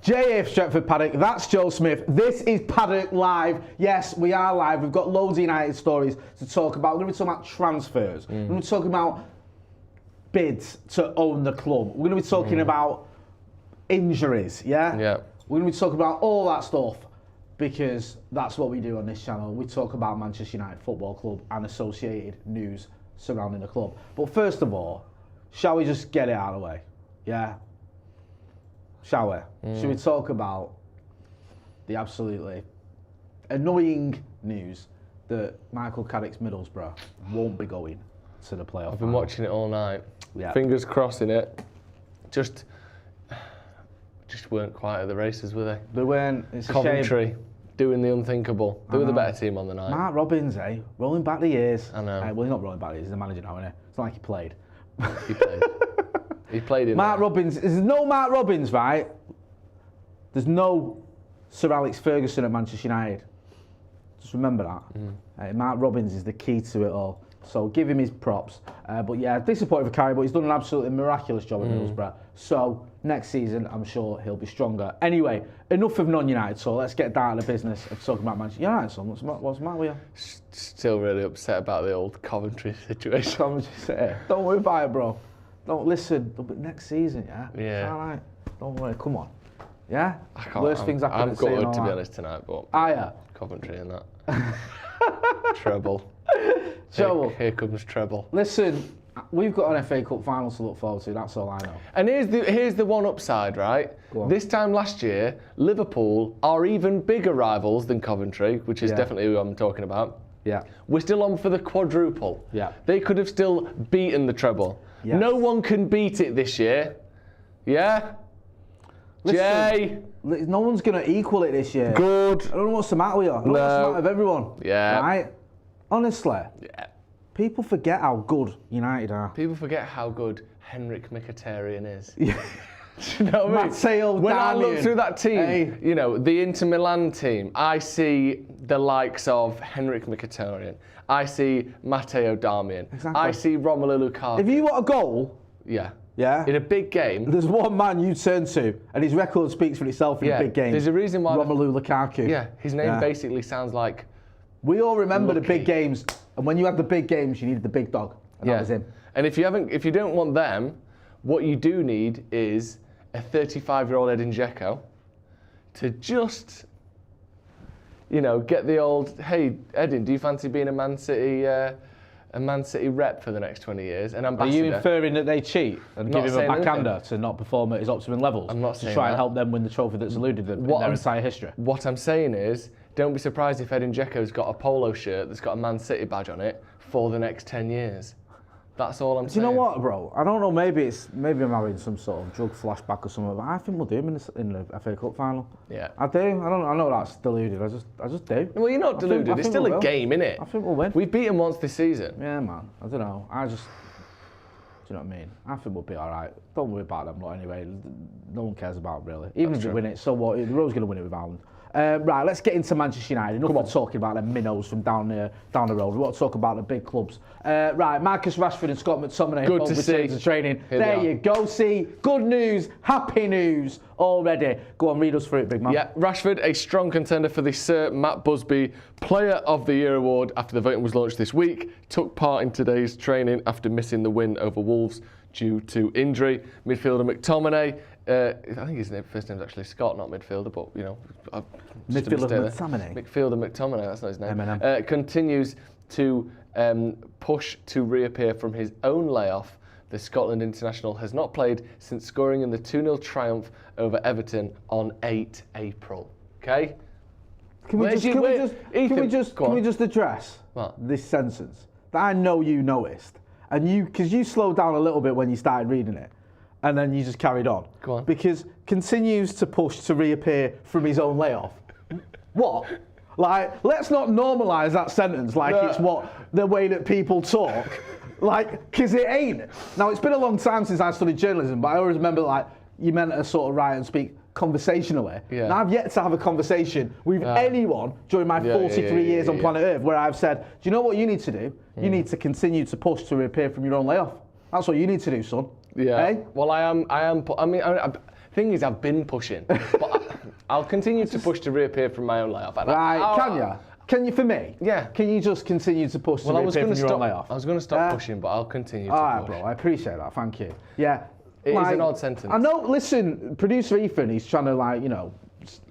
JF Stretford Paddock, that's Joe Smith. This is Paddock Live. Yes, we are live. We've got loads of United stories to talk about. We're going to be talking about transfers. We're going to be talking about bids to own the club. We're going to be talking about injuries, yeah? Yeah. We're going to be talking about all that stuff because that's what we do on this channel. We talk about Manchester United Football Club and associated news surrounding the club. But first of all, shall we just get it out of the way? Yeah? Shall we? Should we talk about the absolutely annoying news that Michael Carrick's Middlesbrough won't be going to the playoff? I've been watching it all night. Yeah. Fingers crossing it. Just weren't quite at the races, were they? They weren't. It's a Coventry shame. doing the unthinkable. They were the better team on the night. Mark Robins, rolling back the years. I know. Well, he's not rolling back the years. He's the manager now, isn't he? It's not like he played. He played. He played in Mark there. Robins. There's no Mark Robins, right? There's no Sir Alex Ferguson at Manchester United. Just remember that. Mark Robins is the key to it all. So give him his props. But yeah, disappointed for Carrick, but he's done an absolutely miraculous job at Middlesbrough. So next season, I'm sure he'll be stronger. Anyway, enough of non-United, so let's get down to the business of talking about Manchester United. So what's the matter with you? Still really upset about the old Coventry situation. Coventry City. Don't worry about it, bro. Don't listen. Next season, yeah? Yeah. It's all right. Don't worry. Come on. Yeah? I can't, Worst things happen I'm at City. gutted, to be honest, tonight, but Coventry and that. Treble. So, here comes treble. listen, we've got an FA Cup final to look forward to, that's all I know. And here's the one upside, right? Go on. This time last year, Liverpool are even bigger rivals than Coventry, which is definitely who I'm talking about. Yeah. We're still on for the quadruple. Yeah. They could have still beaten the treble. Yes. No one can beat it this year. Yeah? Jay? No one's going to equal it this year. Good. I don't know what's the matter with you. I don't know what's the matter with everyone. Yeah. Right? Honestly. Yeah. People forget how good United are. People forget how good Henrik Mkhitaryan is. Yeah. Do you know what I mean? Matteo when I look Darmian. through that team, Hey. you know, the Inter Milan team, I see the likes of Henrik Mkhitaryan. I see Matteo Darmian. Exactly. I see Romelu Lukaku. If you want a goal, yeah. yeah, In a big game. there's one man you turn to, and his record speaks for itself in a big game. There's a reason why. Romelu Lukaku. Yeah, his name basically sounds like. We all remember the Lucky. big games, and when you had the big games, you needed the big dog, and that was him. And if you don't want them, what you do need is a 35-year-old Edin Dzeko to just, get the old, hey, Edin, do you fancy being a Man City rep for the next 20 years? An ambassador. Are you inferring that they cheat and Not give him a saying backhander anything. to not perform at his optimum levels? I'm not to saying try and that. help them win the trophy that's eluded them in What their I'm- entire history. What I'm saying is, don't be surprised if Edin Dzeko's got a polo shirt that's got a Man City badge on it for the next 10 years. That's all I'm Do saying. you know what, bro? I don't know. Maybe I'm having some sort of drug flashback or something, but I think we'll do him in the FA Cup final. Yeah. I do. I know that's deluded. I just do. Well, you're not deluded. I It's think still we a will. game, innit? I think we'll win. We've beaten once this season. Yeah, man. I don't know. Do you know what I mean? I think we'll be all right. Don't worry about them lot anyway. No one cares about them, really. Even if they win it, so what? They're always going to win it with Ireland. Right, let's get into Manchester United. Enough of talking about them minnows from down the road. We want to talk about the big clubs. Right, Marcus Rashford and Scott McTominay Good both to returned see. to training. Here There they are. you go. See, good news, happy news already. Go on, read us through it, big man. Yeah, Rashford, a strong contender for the Sir Matt Busby Player of the Year award after the voting was launched this week. Took part in today's training after missing the win over Wolves due to injury. Midfielder McTominay. I think his first name's actually Scott, not midfielder, but Midfielder McTominay. Midfielder McTominay, that's not his name. M&M. Continues to push to reappear from his own layoff. The Scotland international has not played since scoring in the 2-0 triumph over Everton on 8 April. Okay? Can we just address What? this sentence that I know you noticed, and because you slowed down a little bit when you started reading it, and then you just carried on. Go on. Because continues to push to reappear from his own layoff. What? Like, let's not normalise that sentence like it's the way that people talk. Because it ain't. Now, it's been a long time since I studied journalism, but I always remember, you meant to sort of write and speak conversationally. Yeah. Now, I've yet to have a conversation with anyone during my 43 years on planet Earth where I've said, do you know what you need to do? You need to continue to push to reappear from your own layoff. That's what you need to do, son. Yeah. Eh? Well, I am. Thing is, I've been pushing, but I'll continue to push to reappear from my own layoff. Right, can you? Can you, for me? Yeah. Can you just continue to push to reappear from your own layoff? I was going to stop pushing, but I'll continue to push. All right, bro, I appreciate that, thank you. Yeah. It is an odd sentence. I know, listen, producer Ethan, he's trying to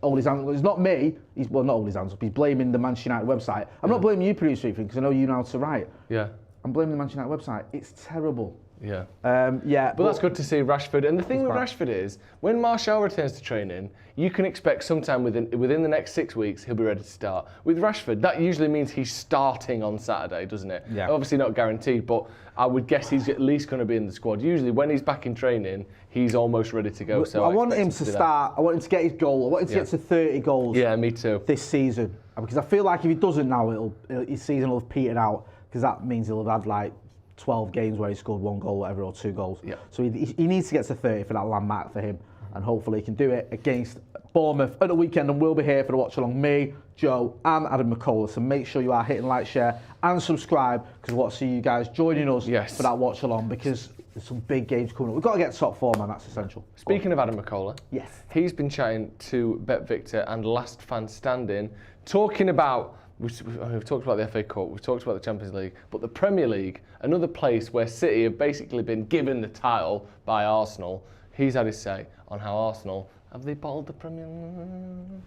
hold his hands. It's not me. Not hold his hands up. He's blaming the Manchester United website. I'm not blaming you, producer Ethan, because I know you know how to write. Yeah. I'm blaming the Manchester United website. It's terrible. Yeah. But that's good to see Rashford. And the thing with Rashford is, when Martial returns to training, you can expect sometime within the next 6 weeks, he'll be ready to start. With Rashford, that usually means he's starting on Saturday, doesn't it? Yeah. Obviously not guaranteed, but I would guess he's at least going to be in the squad. Usually when he's back in training, he's almost ready to go. So I want him to start. I want him to get his goal. I want him to get to 30 goals. Yeah, me too. This season. Because I feel like if he doesn't now, his season will have petered out, because that means he'll have had 12 games where he scored 1 goal, whatever, or 2 goals. Yeah. So he needs to get to 30 for that landmark for him, and hopefully he can do it against Bournemouth at the weekend, and we'll be here for the watch along. Me, Joe, and Adam McCullough. So make sure you are hitting like, share, and subscribe, because we want to see you guys joining us for that watch along, because there's some big games coming up. We've got to get top 4, man. That's essential. Speaking of Adam McCullough, yes, he's been chatting to Bet Victor and Last Fan Standing, talking about. We've talked about the FA Cup, we've talked about the Champions League, but the Premier League, another place where City have basically been given the title by Arsenal. He's had his say on how Arsenal have they bottled the Premier League.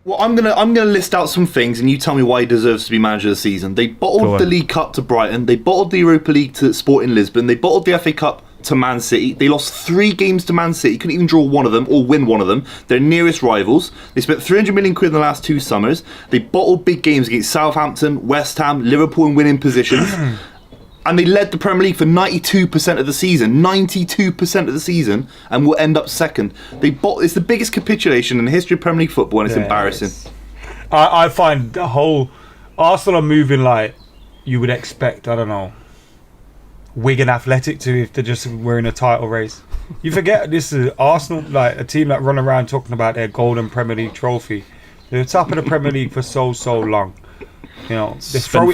Well, I'm gonna list out some things, and you tell me why he deserves to be manager of the season. They bottled the League Cup to Brighton. They bottled the Europa League to Sporting Lisbon. They bottled the FA Cup to Man City. They lost 3 games to Man City. Couldn't even draw one of them or win one of them. Their nearest rivals. They spent 300 million quid in the last 2 summers. They bottled big games against Southampton, West Ham, Liverpool in winning positions. And they led the Premier League for 92% of the season. 92% of the season, and will end up second. It's the biggest capitulation in the history of Premier League football, and it's embarrassing. I find the whole Arsenal are moving like you would expect, I don't know, Wigan Athletic to, if they're just wearing a title race. You forget this is Arsenal, like a team that run around talking about their golden Premier League trophy. They're top of the Premier League for so long. You know, for me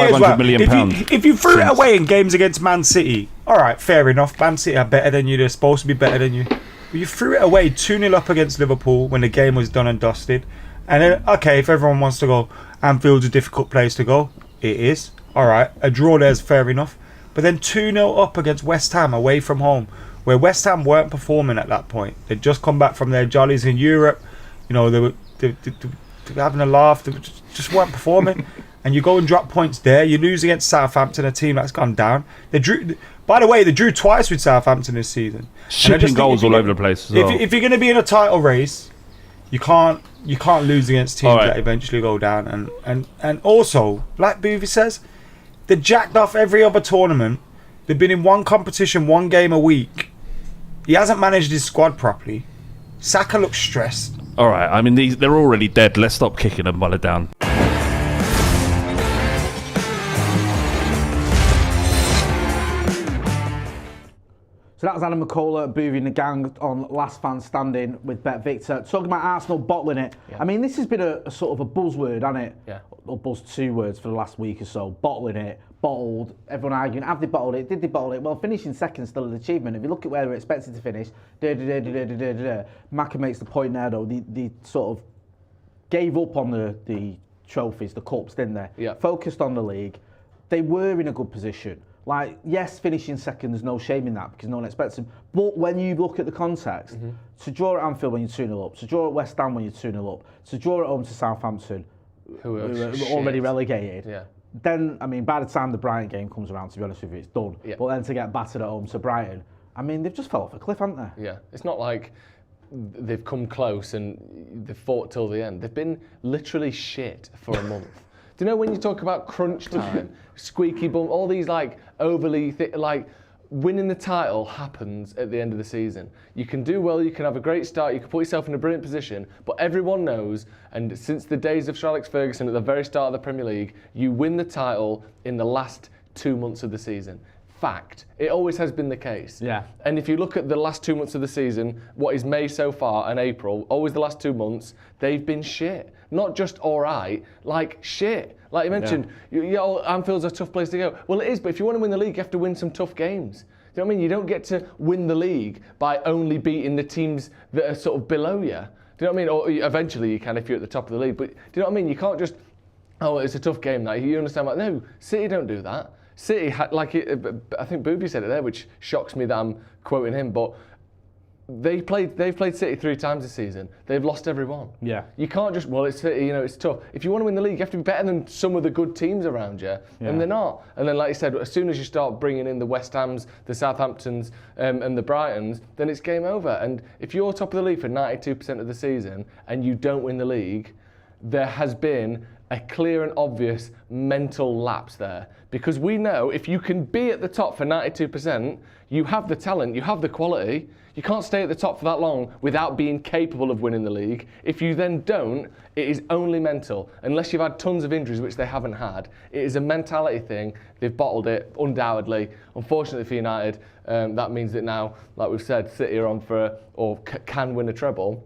as well. If you threw it away in games against Man City, all right, fair enough. Man City are better than you. They're supposed to be better than you. But you threw it away 2-0 up against Liverpool when the game was done and dusted. And then, okay, if everyone wants to go, Anfield's a difficult place to go. It is. All right, a draw there's fair enough. But then 2-0 up against West Ham away from home, where West Ham weren't performing at that point. They'd just come back from their jollies in Europe. You know, they were having a laugh. They just weren't performing. And you go and drop points there. You lose against Southampton, a team that's gone down. By the way, they drew twice with Southampton this season. Shipping goals all over the place as well. If you're going to be in a title race, you can't lose against teams that eventually go down. And also, like Boovy says, they're jacked off every other tournament. They've been in one competition, 1 game a week. He hasn't managed his squad properly. Saka looks stressed. All right, I mean, they're already dead. Let's stop kicking them while they're down. So that was Adam McCullough, Boovy and the gang on Last Fan Standing with Bet Victor. Talking about Arsenal bottling it. Yeah. I mean, this has been a sort of a buzzword, hasn't it? Yeah. Or buzz 2 words for the last week or so. Bottling it, bottled, everyone arguing, have they bottled it, did they bottle it? Well, finishing second is still an achievement. If you look at where they're expected to finish, Maka makes the point there though, they sort of gave up on the trophies, the cups, didn't they? Yeah. Focused on the league. They were in a good position. Like, yes, finishing second, there's no shame in that because no one expects him. But when you look at the context, to draw at Anfield when you're 2-0 up, to draw at West Ham when you're 2-0 up, to draw at home to Southampton, who are already relegated, then, I mean, by the time the Brighton game comes around, to be honest with you, it's done. Yeah. But then to get battered at home to Brighton, I mean, they've just fell off a cliff, haven't they? Yeah, it's not like they've come close and they've fought till the end. They've been literally shit for a month. Do you know when you talk about crunch time, squeaky bum, all these like overly winning the title happens at the end of the season. You can do well, you can have a great start, you can put yourself in a brilliant position, but everyone knows, and since the days of Sir Alex Ferguson at the very start of the Premier League, you win the title in the last 2 months of the season. Fact. It always has been the case. Yeah. And if you look at the last 2 months of the season, what is May so far and April, always the last 2 months, they've been shit. Not just all right, like shit. Like you mentioned, Anfield's a tough place to go. Well, it is, but if you want to win the league, you have to win some tough games. you know what I mean? You don't get to win the league by only beating the teams that are sort of below you. Do you know what I mean? Or eventually you can if you're at the top of the league. But do you know what I mean? You can't just, oh, it's a tough game now. You understand? Like, no, City don't do that. City, I think Booby said it there, which shocks me that I'm quoting him, but they've played City 3 times this season. They've lost every one. Yeah. You can't just, well, it's City, it's tough. If you want to win the league, you have to be better than some of the good teams around you, and they're not. And then, like you said, as soon as you start bringing in the West Hams, the Southamptons, and the Brightons, then it's game over. And if you're top of the league for 92% of the season and you don't win the league, there has been a clear and obvious mental lapse there. Because we know if you can be at the top for 92%, you have the talent, you have the quality. You can't stay at the top for that long without being capable of winning the league. If you then don't, it is only mental. Unless you've had tons of injuries, which they haven't had. It is a mentality thing. They've bottled it, undoubtedly. Unfortunately for United, that means that now, like we've said, City are on for, can win a treble.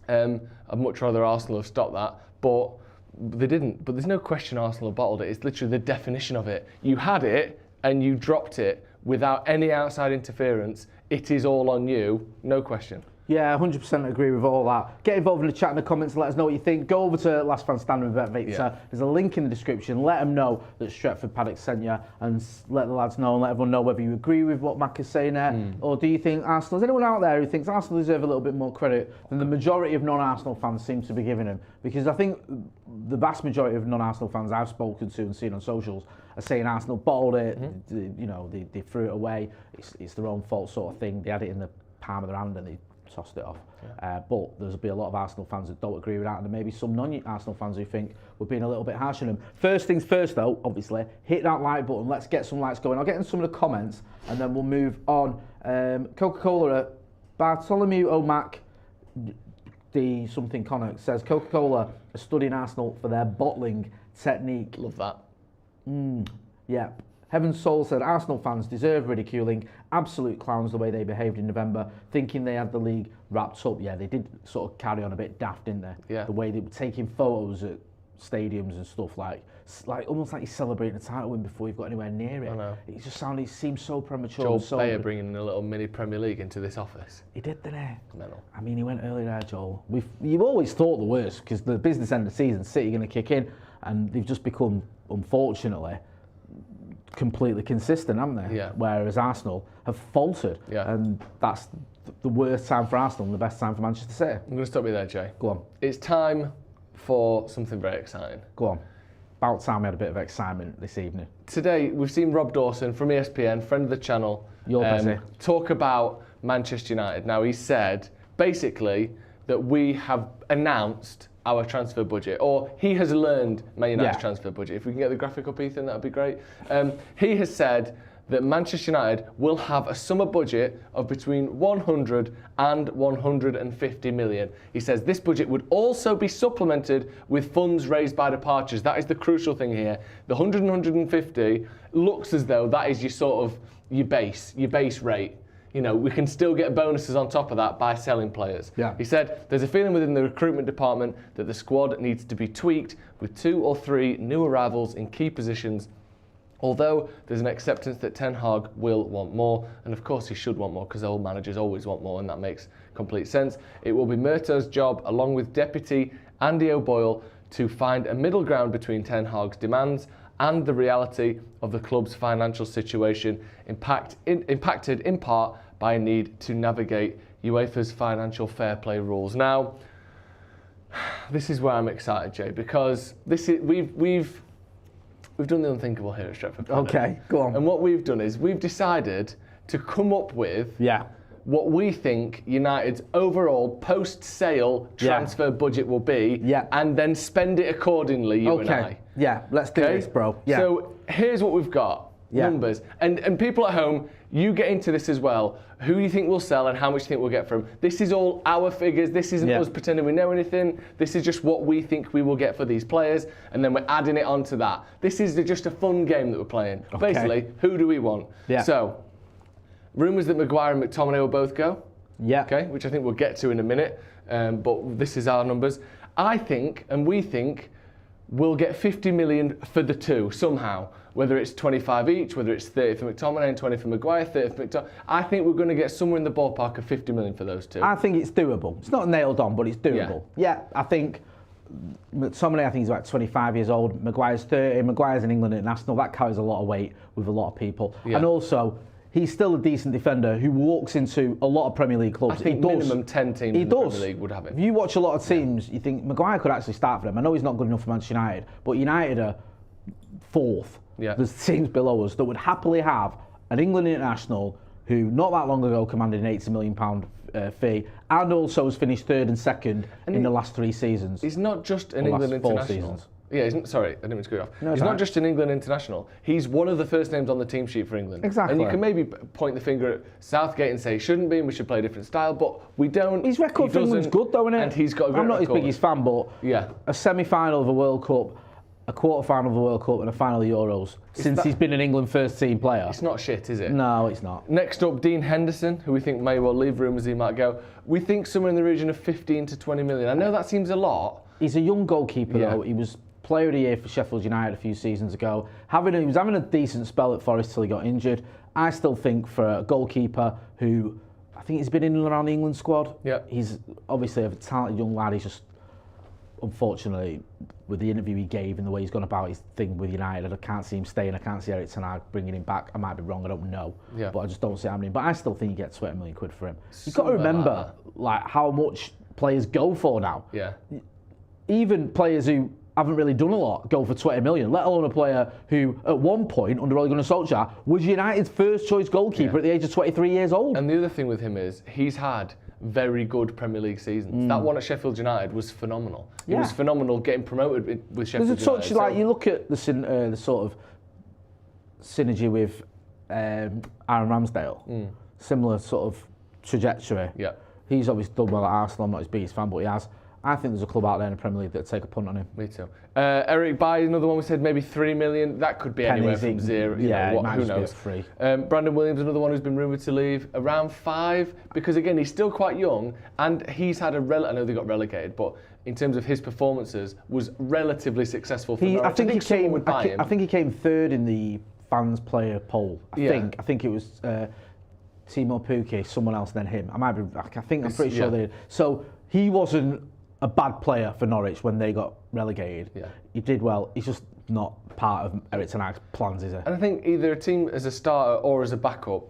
I'd much rather Arsenal have stopped that, but they didn't. But there's no question Arsenal have bottled it. It's literally the definition of it. You had it and you dropped it without any outside interference. It is all on you, no question. Yeah, 100% agree with all that. Get involved in the chat in the comments and let us know what you think. Go over to Last Man Standing with Bet Victor. Yeah. There's a link in the description. Let them know that Stretford Paddock sent you, and let the lads know and let everyone know whether you agree with what Mac is saying there, or do you think Arsenal, is anyone out there who thinks Arsenal deserve a little bit more credit than the majority of non-Arsenal fans seem to be giving them? Because I think the vast majority of non-Arsenal fans I've spoken to and seen on socials are saying Arsenal bottled it, they threw it away, it's their own fault sort of thing. They had it in the palm of their hand and they tossed it off. But there'll be a lot of Arsenal fans that don't agree with that, and there may be some non-Arsenal fans who think we're being a little bit harsh on them. First things first though, obviously, hit that like button. Let's get some likes going. I'll get in some of the comments and then we'll move on. Coca-Cola, Bartholomew O'Mac, the something Connor says, Coca-Cola are studying Arsenal for their bottling technique. Love that. Yeah. Heaven's Soul said, Arsenal fans deserve ridiculing. Absolute clowns the way they behaved in November, thinking they had the league wrapped up. Yeah, they did sort of carry on a bit daft, didn't they? Yeah. The way they were taking photos at stadiums and stuff, like almost like you're celebrating a title win before you've got anywhere near it. I know. It seemed so premature. Joel so Bayer bringing in a little mini Premier League into this office. He did, didn't he? Mental. I mean, he went early there, Joel. You've always thought the worst, because the business end of the season, City going to kick in, and they've just become, unfortunately, completely consistent, haven't they? Yeah. Whereas Arsenal have faltered. Yeah. And that's the worst time for Arsenal and the best time for Manchester City. I'm going to stop you there, Jay. Go on. It's time for something very exciting. Go on. About time we had a bit of excitement this evening. Today, we've seen Rob Dawson from ESPN, friend of the channel, talk about Manchester United. Now, he said, basically, that we have announced our transfer budget, or he has learned Man United's transfer budget. If we can get the graphic up, Ethan, that would be great. He has said that Manchester United will have a summer budget of between 100 and 150 million. He says this budget would also be supplemented with funds raised by departures. That is the crucial thing here. The 100 and 150 looks as though that is your base rate. We can still get bonuses on top of that by selling players. Yeah. He said there's a feeling within the recruitment department that the squad needs to be tweaked with 2 or 3 new arrivals in key positions, although there's an acceptance that Ten Hag will want more, and of course he should want more because old managers always want more, and that makes complete sense. It will be Murtaugh's job, along with Deputy Andy O'Boyle, to find a middle ground between Ten Hag's demands and the reality of the club's financial situation, impacted in part by a need to navigate UEFA's financial fair play rules. Now, this is where I'm excited, Jay, because we've done the unthinkable here at Stretford. Okay, go on. And what we've done is we've decided to come up with what we think United's overall post-sale transfer budget will be, and then spend it accordingly, you and I. Yeah, let's do this, bro. Yeah. So here's what we've got. Numbers. And people at home, you get into this as well. Who you think will sell and how much you think we'll get from. This is all our figures. This isn't us pretending we know anything. This is just what we think we will get for these players, and then we're adding it onto that. This is just a fun game that we're playing. Okay. Basically, who do we want? Yeah. So, rumours that Maguire and McTominay will both go. Yeah. Okay, which I think we'll get to in a minute. But this is our numbers. I think, and we think, we'll get 50 million for the two somehow. Whether it's 25 each, whether it's 30 for McTominay and 20 for Maguire, 30 for McTominay. I think we're going to get somewhere in the ballpark of 50 million for those two. I think it's doable. It's not nailed on, but it's doable. Yeah, I think McTominay, I think he's about 25 years old. Maguire's 30. Maguire's in England international. That carries a lot of weight with a lot of people. Yeah. And also, he's still a decent defender who walks into a lot of Premier League clubs. I think minimum 10 teams in the Premier League would have him. If you watch a lot of teams, you think Maguire could actually start for them. I know he's not good enough for Manchester United, but United are fourth. Yeah. There's teams below us that would happily have an England international who not that long ago commanded an £80 million fee and also has finished third and second in the last 3 seasons. He's not just an England international. Yeah, sorry, I didn't mean to cut you off. No, he's not just an England international. He's one of the first names on the team sheet for England. Exactly. And you can maybe point the finger at Southgate and say he shouldn't be and we should play a different style, but we don't. His record for England's good though, isn't it? And he's got a great I'm not record. his biggest fan, but a semi-final of a World Cup, a quarter-final of the World Cup and a final of Euros since he's been an England first-team player. It's not shit, is it? No, it's not. Next up, Dean Henderson, who we think may well leave, rumours he might go. We think somewhere in the region of 15 to 20 million. I know that seems a lot. He's a young goalkeeper though. He was Player of the Year for Sheffield United a few seasons ago. He was having a decent spell at Forest till he got injured. I still think for a goalkeeper who, I think he's been in and around the England squad. He's obviously a talented young lad. He's just, unfortunately, with the interview he gave and the way he's gone about his thing with United, I can't see him staying. I can't see Erik Toney bringing him back. I might be wrong, I don't know. But I just don't see it happening. But I still think you get 20 million quid for him. You've got to remember like how much players go for now. Even players who haven't really done a lot go for 20 million, let alone a player who at one point under Ole Gunnar Solskjaer was United's first choice goalkeeper at the age of 23 years old. And the other thing with him is he's had very good Premier League seasons. That one at Sheffield United was phenomenal. It was phenomenal getting promoted with Sheffield United. There's a touch, like you look at the sort of synergy with Aaron Ramsdale, similar sort of trajectory. He's obviously done well at Arsenal. I'm not his biggest fan, but he has. I think there's a club out there in the Premier League that'd take a punt on him. Me too. Eric Bailly, another one we said maybe 3 million. That could be anywhere from zero. Who knows? Free. Brandon Williams, another one who's been rumoured to leave around 5 because again he's still quite young and he's had I know they got relegated, but in terms of his performances was relatively successful for Norwich. I think he came third in the fans player poll. I think it was Timo Pukki, someone else than him. I'm pretty sure they did. So he wasn't a bad player for Norwich when they got relegated. He did well. He's just not part of Erik Ten Hag's plans, is he? And I think either a team as a starter or as a backup,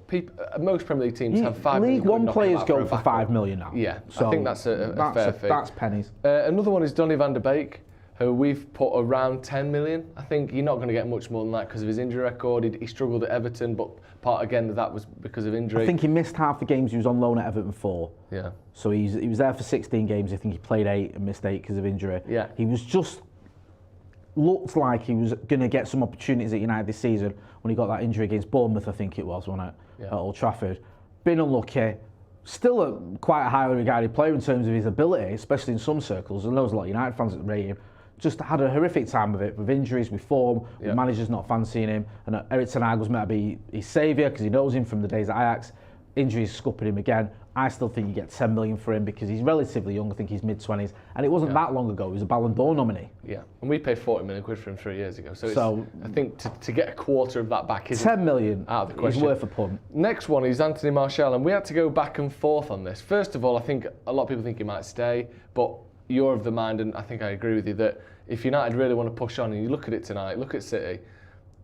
most Premier League teams have 5 million. League One players go for 5 million now. So I think that's a fair fee. That's pennies. Another one is Donny van der Beek, who we've put around 10 million. I think you're not going to get much more than that because of his injury record. He struggled at Everton, but part again that was because of injury. I think he missed half the games he was on loan at Everton for. So he was there for 16 games. I think he played 8 and missed 8 because of injury. He was just looked like he was going to get some opportunities at United this season when he got that injury against Bournemouth, I think it was, wasn't it? At Old Trafford. Been unlucky. Still quite a highly regarded player in terms of his ability, especially in some circles. And there was a lot of United fans that rate him. Just had a horrific time of it with injuries, with form, with managers not fancying him. And Erik Ten Hag was meant to be his saviour because he knows him from the days at Ajax. Injuries scuppering him again. I still think you get 10 million for him because he's relatively young. I think he's mid-20s. And it wasn't that long ago. He was a Ballon d'Or nominee. And we paid 40 million quid for him 3 years ago. So I think to get a quarter of that back isn't 10 million out of the question. Is worth a punt. Next one is Anthony Martial. And we had to go back and forth on this. First of all, I think a lot of people think he might stay. But you're of the mind, and I think I agree with you, that if United really want to push on, and you look at it tonight, look at City,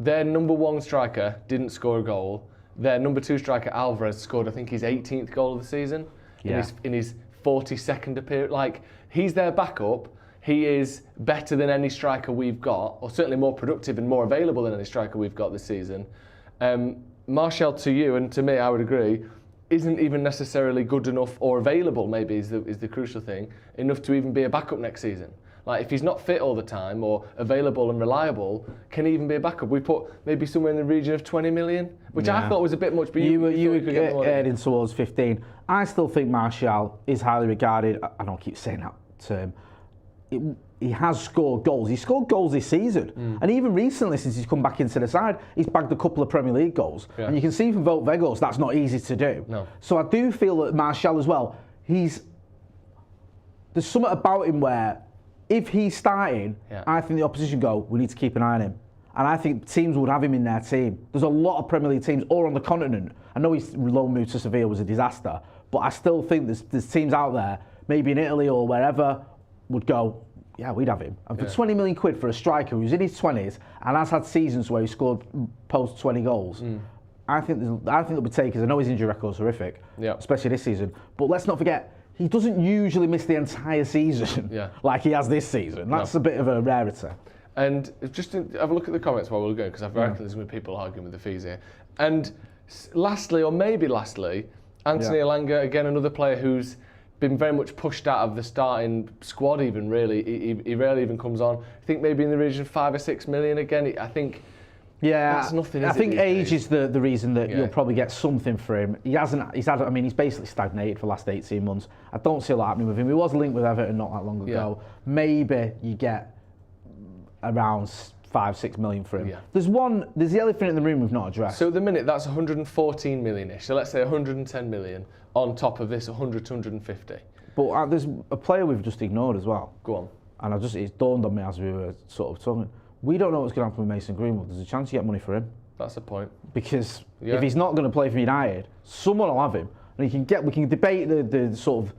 their number 1 striker didn't score a goal. Their number 2 striker, Alvarez, scored, I think, his 18th goal of the season in his 42nd appearance. Like, he's their backup. He is better than any striker we've got, or certainly more productive and more available than any striker we've got this season. Martial, to you and to me, I would agree, isn't even necessarily good enough or available, maybe is the crucial thing, enough to even be a backup next season. Like, if he's not fit all the time or available and reliable, can he even be a backup? We put maybe somewhere in the region of 20 million, which I thought was a bit much, but you were heading towards 15. I still think Martial is highly regarded. I don't keep saying that term. He has scored goals. He scored goals this season. And even recently, since he's come back into the side, he's bagged a couple of Premier League goals. And you can see from Wout Weghorst, that's not easy to do. So I do feel that Martial as well, there's something about him where if he's starting, I think the opposition go, we need to keep an eye on him. And I think teams would have him in their team. There's a lot of Premier League teams, or on the continent. I know his loan move to Sevilla was a disaster, but I still think there's teams out there, maybe in Italy or wherever, would go, yeah, we'd have him. And for 20 million quid for a striker who's in his 20s and has had seasons where he scored post 20 goals, I think they'll be takers. I know his injury record's horrific, especially this season. But let's not forget, he doesn't usually miss the entire season like he has this season. That's a bit of a rarity. And just to have a look at the comments while we're going, because I've reckon there's going to be people arguing with the fees here. And lastly, or maybe lastly, Anthony Elanga, again, another player who's been very much pushed out of the starting squad even, really. He rarely even comes on. I think maybe in the region of 5 or 6 million again. I think that's nothing, I think age is the reason that you'll probably get something for him. He's basically stagnated for the last 18 months. I don't see a lot happening with him. He was linked with Everton not that long ago. Maybe you get around 5-6 million for him. There's the elephant in the room we've not addressed. So at the minute that's 114 million-ish. So let's say 110 million on top of this 100 to 150. But there's a player we've just ignored as well. Go on. And it's dawned on me as we were sort of talking. We don't know what's going to happen with Mason Greenwood. There's a chance you get money for him. That's the point. Because if he's not going to play for United, someone will have him, and we can debate the sort of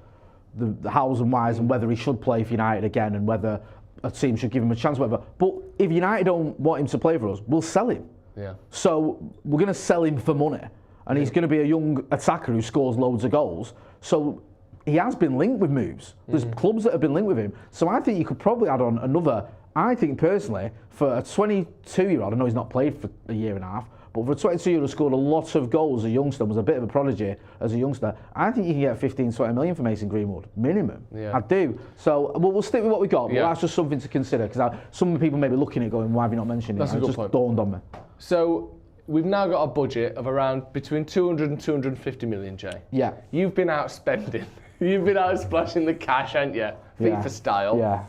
the hows and whys and whether he should play for United again and whether a team should give him a chance, whatever. But if United don't want him to play for us, we'll sell him. Yeah. So we're going to sell him for money, and he's going to be a young attacker who scores loads of goals. So he has been linked with moves. There's clubs that have been linked with him. So I think you could probably add on another. I think personally, for a 22-year-old, I know he's not played for a year and a half, but for a 22-year-old who scored a lot of goals as a youngster, was a bit of a prodigy as a youngster, I think you can get 15-20 million for Mason Greenwood, minimum. I do. So we'll stick with what we got, but that's just something to consider, because some people may be looking at it going, why have you not mentioned it? That's a good point. It just dawned on me. So we've now got a budget of around between 200 and 250 million, Jay. Yeah. You've been out spending. You've been out splashing the cash, haven't you? FIFA style. Yeah.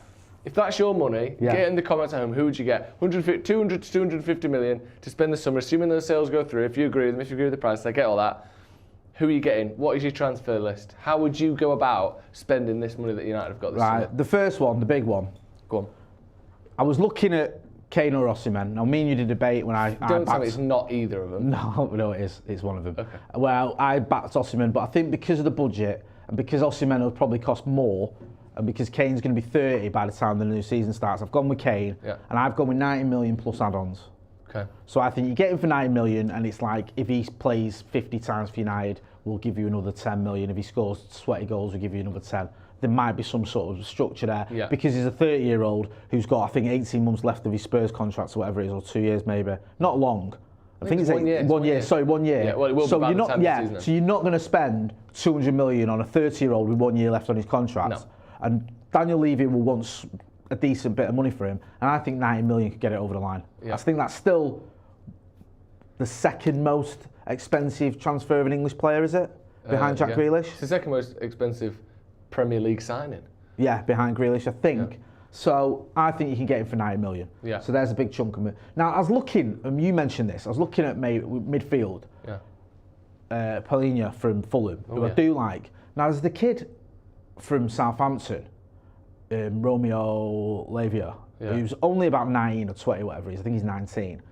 If that's your money, get it in the comments at home. Who would you get? 200 to 250 million to spend the summer, assuming those sales go through. If you agree with them, if you agree with the price, I get all that. Who are you getting? What is your transfer list? How would you go about spending this money that United have got this summer? The first one, the big one. Go on. I was looking at Kane or Osimhen. Now, me and you did a debate when I Don't tell me it's not either of them. No, it is. It's one of them. Okay. Well, I backed Osimhen, but I think because of the budget and because Osimhen will probably cost more, and because Kane's going to be 30 by the time the new season starts, I've gone with Kane, and I've gone with 90 million plus add-ons. Okay. So I think you get him for 90 million, and it's like if he plays 50 times for United, we'll give you another 10 million. If he scores sweaty goals, we'll give you another 10. There might be some sort of structure there because he's a 30-year-old who's got, I think, 18 months left of his Spurs contract or whatever it is, or 2 years maybe. Not long. I think it's 1 year. 1 year. Sorry, 1 year. Yeah, well, it will so be by you're the not, time of the season. So you're not going to spend 200 million on a 30-year-old with 1 year left on his contract. No. And Daniel Levy will want a decent bit of money for him, and I think 90 million could get it over the line. I think that's still the second most expensive transfer of an English player, is it? Behind Jack Grealish? It's the second most expensive Premier League signing. Yeah, behind Grealish, I think. Yeah. So I think you can get him for 90 million. Yeah. So there's a big chunk of it. Now, I was looking, and you mentioned this, I was looking at midfield. Yeah. Paulinho from Fulham, who I do like. Now, there's the kid from Southampton, Romeo Lavia, who's only about 19 or 20, whatever he is. I think he's 19.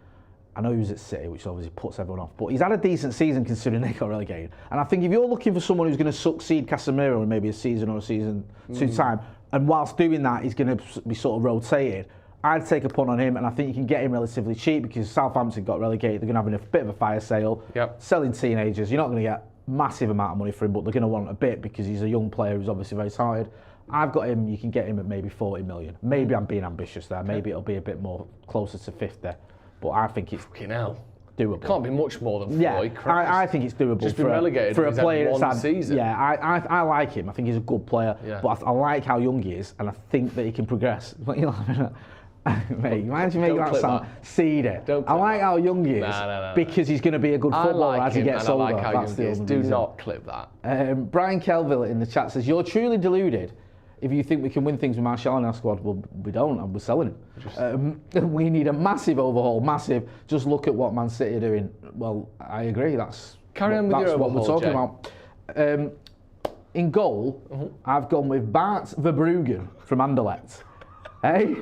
I know he was at City, which obviously puts everyone off, but he's had a decent season considering they got relegated. And I think if you're looking for someone who's going to succeed Casemiro in maybe a season or a season two time, and whilst doing that, he's going to be sort of rotated, I'd take a punt on him, and I think you can get him relatively cheap because Southampton got relegated. They're going to have a bit of a fire sale. Selling teenagers, you're not going to get massive amount of money for him, but they're going to want a bit because he's a young player who's obviously very talented. I've got him, you can get him at maybe 40 million. Maybe I'm being ambitious there. Maybe it'll be a bit more closer to 50. But I think it's doable. Can't be much more than 40. Yeah, I think it's doable. Just been relegated for a player that's had season. Yeah, I like him. I think he's a good player. Yeah. But I like how young he is, and I think that he can progress. But you know, mate, why don't you make that sound seedy? I like how young he is because he's going to be a good footballer as he gets older. I like how young he is. Do not clip that. Brian Kelville in the chat says, "You're truly deluded if you think we can win things with Martial in our squad." Well, we don't, and we're selling him. We need a massive overhaul, massive. Just look at what Man City are doing. Well, I agree. That's what we're talking about. In goal, I've gone with Bart Verbruggen from Anderlecht. Hey?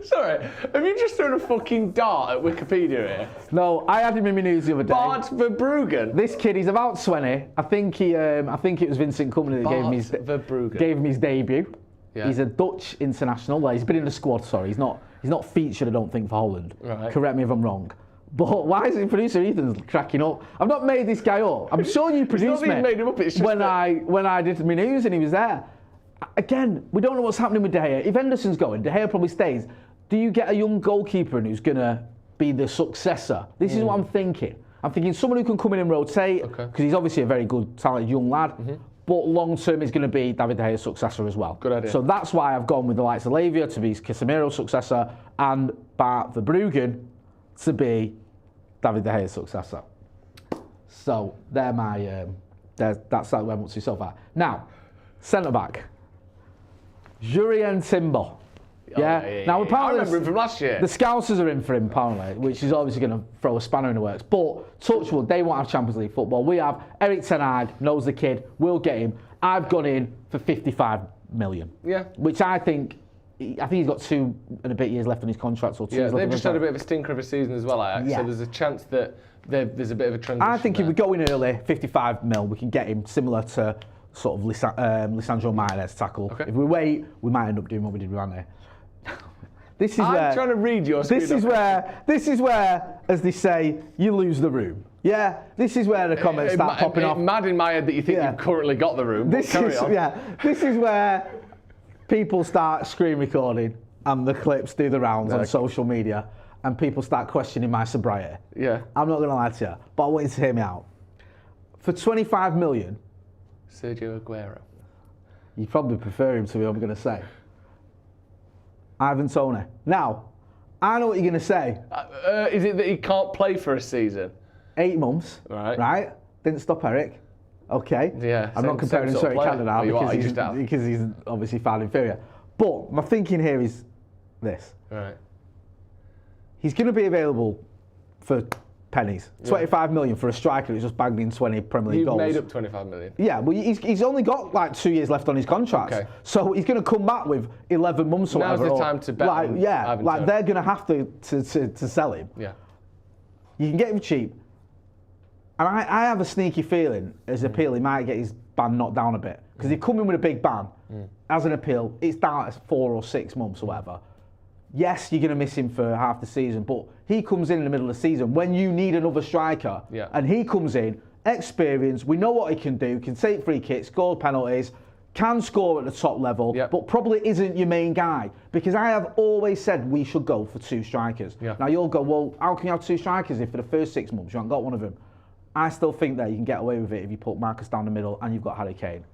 Sorry, have you just thrown a fucking dart at Wikipedia here? No, I had him in my news the other day. Bart Verbruggen. This kid, he's about 20. I think it was Vincent Kompany that gave him his debut. Yeah. He's a Dutch international. Well, he's been in the squad. Sorry, he's not featured. I don't think for Holland. Right. Correct me if I'm wrong. But why is it producer Ethan's cracking up? I've not made this guy up. I'm sure you produced me. Made him up. It's just when I did my news and he was there. Again, we don't know what's happening with De Gea. If Henderson's going, De Gea probably stays. Do you get a young goalkeeper who's gonna be the successor? This is what I'm thinking. I'm thinking someone who can come in and rotate because he's obviously a very good, talented young lad. But long term, he's going to be David De Gea's successor as well. Good idea. So that's why I've gone with the likes of Lavia to be Casemiro's successor and Bart Verbruggen to be David De Gea's successor. So they're my that's where I'm up to so far. Now, centre back, Jurien Timber. Yeah. Now apparently I remember him from last year. The Scousers are in for him apparently, which is obviously going to throw a spanner in the works. But touchwood, they won't have Champions League football. We have Erik Ten Hag, knows the kid, we'll get him. I've gone in for 55 million. Yeah. Which I think he's got 2 and a bit years left on his contract or 2 years left. They've just had a bit of a stinker of a season as well, Ajax. Yeah. So there's a chance that there's a bit of a transition. I think if we go in early, 55 mil, we can get him similar to sort of Lisandro Martinez tackle. Okay. If we wait, we might end up doing what we did with Ane. I'm trying to read your screen. This is where, as they say, you lose the room. Yeah, this is where the comments start popping off. Mad in my head that you think you've currently got the room. This is where people start screen recording and the clips do the rounds on social media and people start questioning my sobriety. Yeah. I'm not going to lie to you, but I want you to hear me out. For 25 million... Sergio Aguero. You probably prefer him to me, I'm going to say. Ivan Toney. Now, I know what you're going to say. Is it that he can't play for a season? 8 months. Right? Didn't stop Erik. Okay. Yeah. I'm not comparing him to Erik Cantona because he's obviously far inferior. But my thinking here is this. Right. He's going to be available for pennies. 25 million for a striker who's just bagged in 20 Premier League goals. You've made up 25 million. Yeah, well, he's only got like 2 years left on his contract. Okay. So he's going to come back with 11 months or whatever. Now's the time to bet on Ivan Toney. They're going to have to sell him. Yeah. You can get him cheap. And I have a sneaky feeling, as appeal, he might get his ban knocked down a bit. Because he'd come in with a big ban, as an appeal, it's down at 4 or 6 months or whatever. Yes, you're going to miss him for half the season, but he comes in the middle of the season when you need another striker. Yeah. And he comes in, experienced, we know what he can do, can take free kicks, score penalties, can score at the top level, but probably isn't your main guy. Because I have always said we should go for 2 strikers. Yeah. Now you'll go, well, how can you have 2 strikers if for the first 6 months you haven't got one of them? I still think that you can get away with it if you put Marcus down the middle and you've got Harry Kane.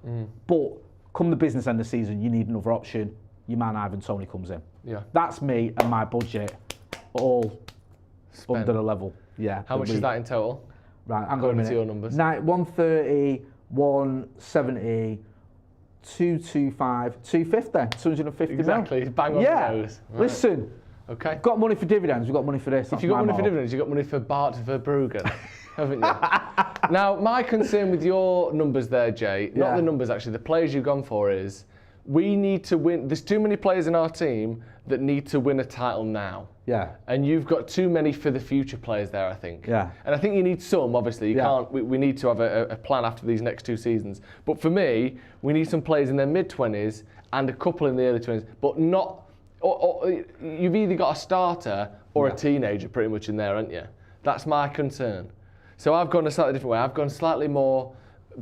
But come the business end of the season, you need another option. Your man Ivan Toney comes in. Yeah. That's me and my budget all under the level. Yeah. How much is that in total? Right, I'm going to your numbers. 130, 170, 225, 250, 250 Exactly, mil. bang on the nose. Right. Listen. Okay. We've got money for dividends, we've got money for this. If you've got money for dividends, you've got money for Bart Verbruggen, haven't you? Now, my concern with your numbers there, Jay, not the numbers actually, the players you've gone for is, we need to win. There's too many players in our team that need to win a title now. Yeah. And you've got too many for the future players there, I think. Yeah. And I think you need some, obviously. You can't. We need to have a plan after these next 2 seasons. But for me, we need some players in their mid-20s and a couple in the early 20s. But not. Or you've either got a starter or a teenager pretty much in there, haven't you? That's my concern. So I've gone a slightly different way. I've gone slightly more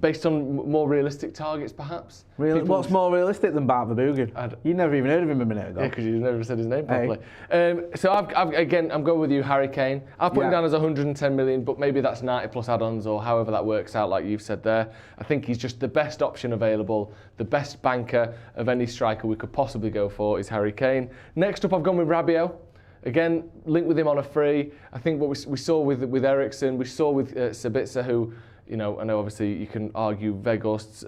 based on more realistic targets, perhaps. What's more realistic than Bart Verbruggen? You never even heard of him a minute ago. Yeah, because you never said his name properly. So I'm going with you, Harry Kane. I've put him down as 110 million, but maybe that's 90 plus add-ons or however that works out, like you've said there. I think he's just the best option available, the best banker of any striker we could possibly go for is Harry Kane. Next up, I've gone with Rabiot. Again, linked with him on a free. I think what we saw with Eriksson, we saw with Sabitzer, who, you know, I know obviously you can argue Weghorst's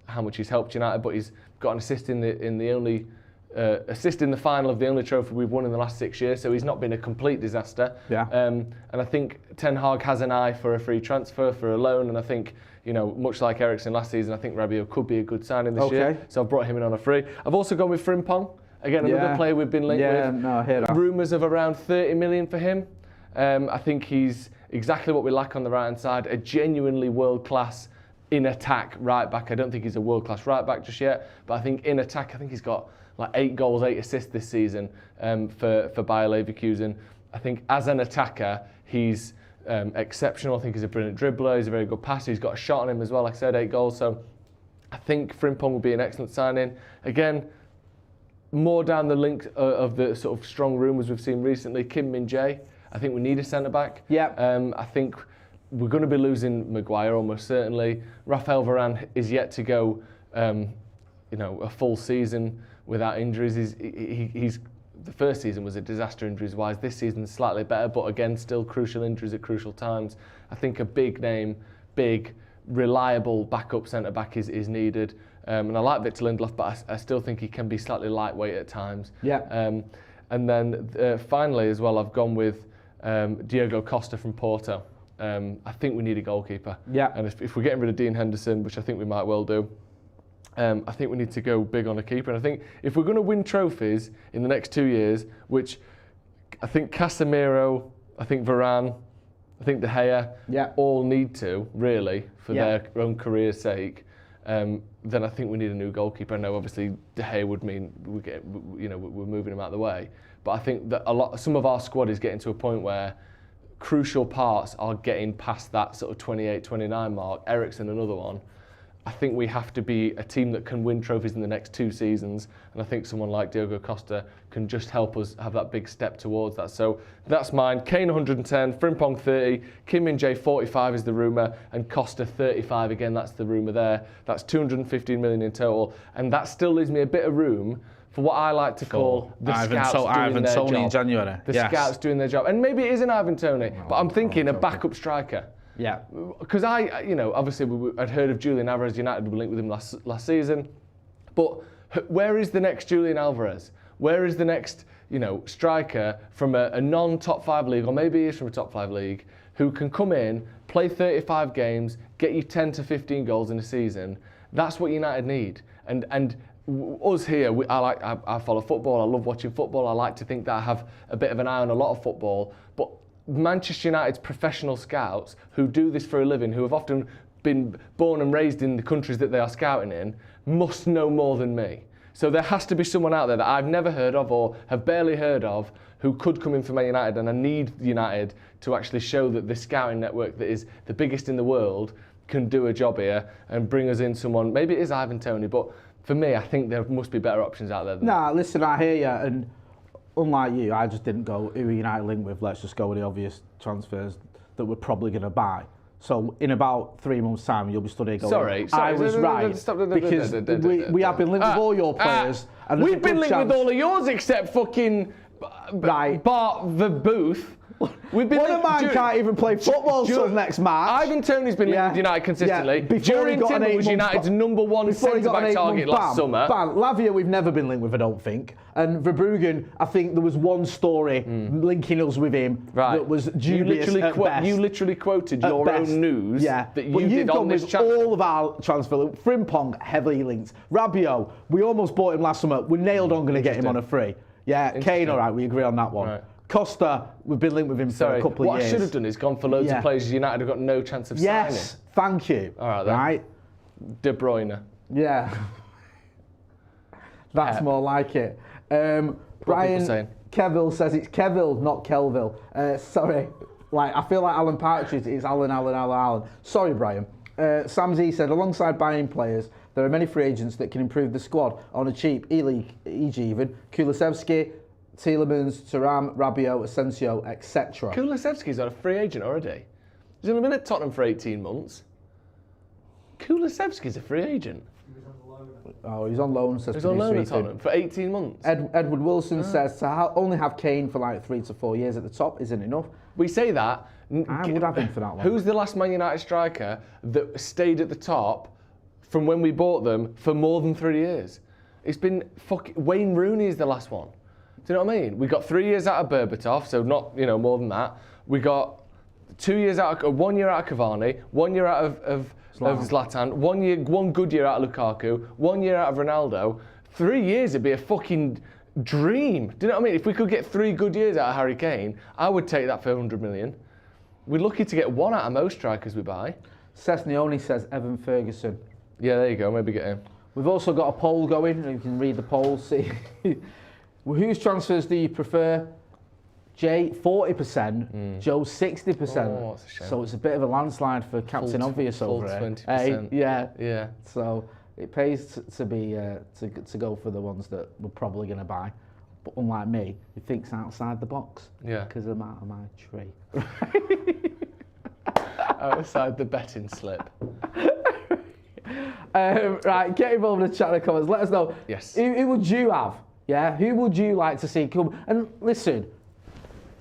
how much he's helped United, but he's got an assist in the only assist in the final of the only trophy we've won in the last 6 years, so he's not been a complete disaster. Yeah. And I think Ten Hag has an eye for a free transfer, for a loan, and I think, much like Eriksen last season, I think Rabiot could be a good signing this year. So I've brought him in on a free. I've also gone with Frimpong, again, another player we've been linked with. Yeah, no, I hear that. Rumours of around 30 million for him. I think he's exactly what we lack on the right-hand side, a genuinely world-class in attack right back. I don't think he's a world-class right back just yet, but I think in attack, I think he's got like 8 goals, 8 assists this season for Bayer Leverkusen. I think as an attacker, he's exceptional. I think he's a brilliant dribbler. He's a very good passer. He's got a shot on him as well. Like I said, 8 goals. So I think Frimpong will be an excellent signing. Again, more down the link of the sort of strong rumours we've seen recently. Min-jae. I think we need a centre back. Yeah. I think we're going to be losing Maguire almost certainly. Raphael Varane is yet to go, a full season without injuries. He's the first season was a disaster injuries-wise. This season's slightly better, but again, still crucial injuries at crucial times. I think a big name, big, reliable backup centre-back is needed. And I like Victor Lindelof, but I still think he can be slightly lightweight at times. Yeah. And then finally as well, I've gone with Diogo Costa from Porto. I think we need a goalkeeper. Yeah. And if we're getting rid of Dean Henderson, which I think we might well do, I think we need to go big on a keeper. And I think if we're going to win trophies in the next 2 years, which I think Casemiro, I think Varane, I think De Gea all need to, really, for their own career's sake, then I think we need a new goalkeeper. I know obviously De Gea would mean we're moving him out of the way. But I think that some of our squad is getting to a point where crucial parts are getting past that sort of 28, 29 mark. Eriksen, another one. I think we have to be a team that can win trophies in the next 2 seasons, and I think someone like Diogo Costa can just help us have that big step towards that. So that's mine. Kane 110, Frimpong 30, Min-jae 45 is the rumour, and Costa 35 again, that's the rumour there. That's 215 million in total, and that still leaves me a bit of room for what I like to call the scouts doing their Toney job. in January. The scouts doing their job, and maybe it isn't Ivan Toney, but I'm thinking a backup striker. Yeah. Because obviously I'd heard of Julian Alvarez. United were linked with him last season, but where is the next Julian Alvarez? Where is the next striker from a non-top 5 league, or maybe he is from a top 5 league, who can come in, play 35 games, get you 10 to 15 goals in a season? That's what United need. And us here, I follow football. I love watching football. I like to think that I have a bit of an eye on a lot of football, but Manchester United's professional scouts who do this for a living, who have often been born and raised in the countries that they are scouting in, must know more than me. So there has to be someone out there that I've never heard of or have barely heard of who could come in for Man United, and I need United to actually show that this scouting network that is the biggest in the world can do a job here and bring us in someone. Maybe it is Ivan Toney, but for me, I think there must be better options out there. Listen, I hear you, and unlike you, I just didn't go who are United linked with. Let's just go with the obvious transfers that we're probably going to buy. So in about 3 months' time, you'll be stood here going, Sorry, I was right, because we have been linked with all your players. And we've been linked with all of yours except fucking Bart Verboeth. One of mine can't even play football until next March. Ivan Toney's been linked with United consistently. During Timber was United's #1 centre-back target last summer. Lavia we've never been linked with, I don't think. And Verbruggen, I think there was one story linking us with him that was dubious at best. You literally quoted your own news that you did on this channel. All of our transfer. Frimpong, heavily linked. Rabiot, we almost bought him last summer. We're nailed on going to get him on a free. Yeah, Kane, all right, we agree on that one. Right. Costa, we've been linked with him for a couple of years. What I should have done is gone for loads of players United have got no chance of signing. Yes, thank you. All right, then. Right? De Bruyne. Yeah. That's more like it. Brian Keville says it's Keville, not Kelville. Sorry. I feel like Alan Partridge. It's Alan. Sorry, Brian. Sam Z said, alongside buying players, there are many free agents that can improve the squad on a cheap, e.g. even Kulusevski, Tielemans, Thuram, Rabiot, Asensio, etc. Kulusevski's on a free agent already. He's only been at Tottenham for 18 months. Kulusevski's a free agent. Oh, he's on loan. Says he's on loan at Tottenham for 18 months. Edward Wilson says to only have Kane for 3 to 4 years at the top isn't enough. We say that. I would have him for that one. Who's the last Man United striker that stayed at the top from when we bought them for more than 3 years? It's been Wayne Rooney is the last one. Do you know what I mean? We got 3 years out of Berbatov, so not more than that. We got 1 year out of Cavani, 1 year out of Zlatan, 1 good year out of Lukaku, 1 year out of Ronaldo. 3 years would be a fucking dream. Do you know what I mean? If we could get 3 good years out of Harry Kane, I would take that for 100 million. We're lucky to get 1 out of most strikers we buy. Cessny only says Evan Ferguson. Yeah, there you go. Maybe get him. We've also got a poll going. You can read the poll. See whose transfers do you prefer? Jay 40%, Joe 60%. Oh, that's a shame. So it's a bit of a landslide for Captain Obvious over here. 20%. Yeah. So it pays to be to go for the ones that we're probably going to buy. But unlike me, who thinks outside the box. Yeah. Because I'm out of my tree. Outside the betting slip. Right, get involved in the chat in the comments. Let us know. Yes. Who would you have? Yeah. Who would you like to see come? And listen.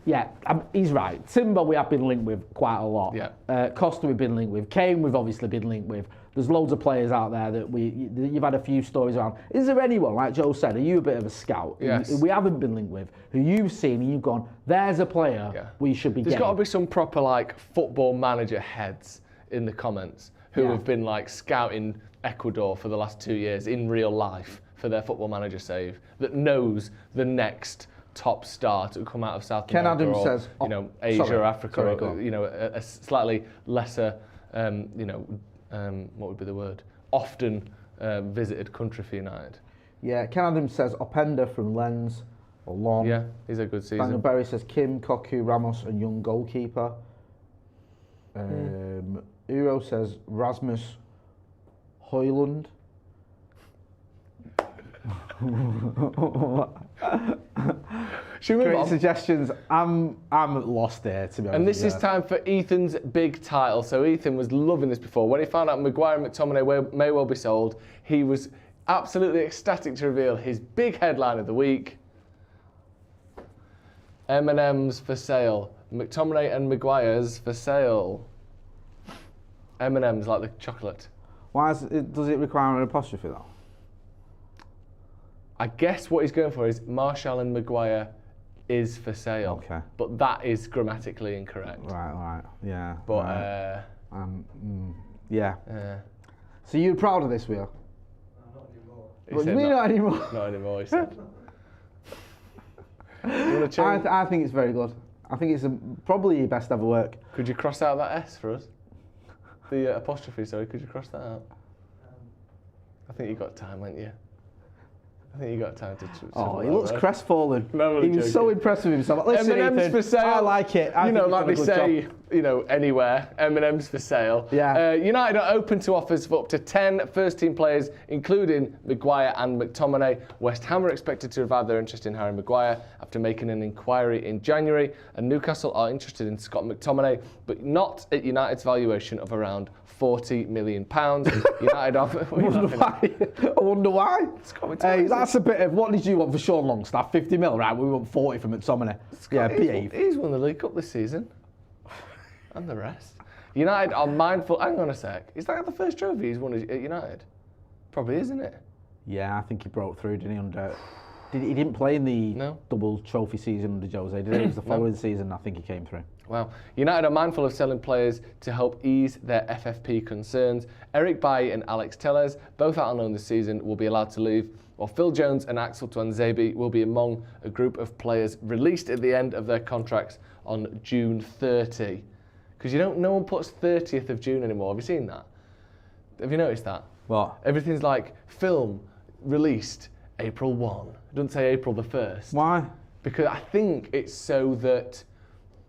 Yeah, he's right. Timber we have been linked with quite a lot. Yeah. Costa we've been linked with. Kane we've obviously been linked with. There's loads of players out there that you've had a few stories around. Is there anyone, like Joe said, are you a bit of a scout? Yes. Who we haven't been linked with, who you've seen and you've gone, there's a player we should be There's getting. got to be some proper football manager heads in the comments who have been scouting Ecuador for the last 2 years in real life for their football manager save that knows the next top star to come out of South Ken America Adams or says, Asia or Africa, sorry, or, a slightly lesser, what would be the word? Often visited country for United. Yeah, Ken Adams says Openda from Lens or Lon. Yeah, he's a good season. Daniel Berry says Kim, Koku, Ramos and young goalkeeper. Uro says Rasmus Højlund. Should we move Great on? suggestions. I'm lost there, to be honest. And this is time for Ethan's big title. So Ethan was loving this before. When he found out Maguire and McTominay may well be sold, he was absolutely ecstatic to reveal his big headline of the week. M&M's for sale. McTominay and Maguire's for sale. M&M's like the chocolate. Does it require an apostrophe though? I guess what he's going for is Martial and Maguire is for sale. Okay. But that is grammatically incorrect. Right, yeah. But right. Yeah. So you're proud of this, Will? Not anymore. What do you mean not anymore? Not anymore, he said. You want to change? I think it's very good. I think it's probably your best ever work. Could you cross out that S for us? The apostrophe, sorry, could you cross that out? I think you got time, haven't you? I think you got time to. He looks crestfallen. No, he was so impressed with himself. Listen, M&M's Ethan, for sale. I like it. Like they say, anywhere. M&M's for sale. Yeah. United are open to offers for up to 10 first-team players, including Maguire and McTominay. West Ham are expected to revive their interest in Harry Maguire after making an inquiry in January, and Newcastle are interested in Scott McTominay, but not at United's valuation of around £40 million. United offer. I wonder why. Hey, that's a bit of, what did you want for Sean Longstaff? 50 mil, right? We want 40 from McTominay. Yeah, behave. He's won the League Cup this season. And the rest. United are mindful. Hang on a sec. Is that the first trophy he's won at United? Probably, isn't it? Yeah, I think he broke through, didn't he? He didn't play in the double trophy season under Jose, did he? It was the following season, I think he came through. Wow. United are mindful of selling players to help ease their FFP concerns. Eric Bailly and Alex Telles, both out on loan this season, will be allowed to leave, while Phil Jones and Axel Tuanzebe will be among a group of players released at the end of their contracts on June 30. Because no one puts 30th of June anymore. Have you seen that? Have you noticed that? What? Everything's like film released April 1. It doesn't say April the 1st. Why? Because I think it's so that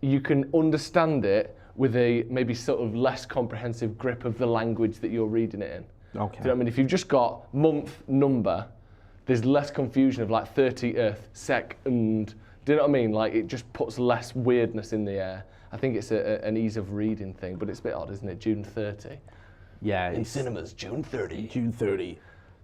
you can understand it with a maybe sort of less comprehensive grip of the language that you're reading it in. Okay. Do you know what I mean? If you've just got month, number, there's less confusion of 30th, second. Do you know what I mean? It just puts less weirdness in the air. I think it's an ease of reading thing, but it's a bit odd, isn't it? June 30. Yeah. In cinemas, June 30. June 30.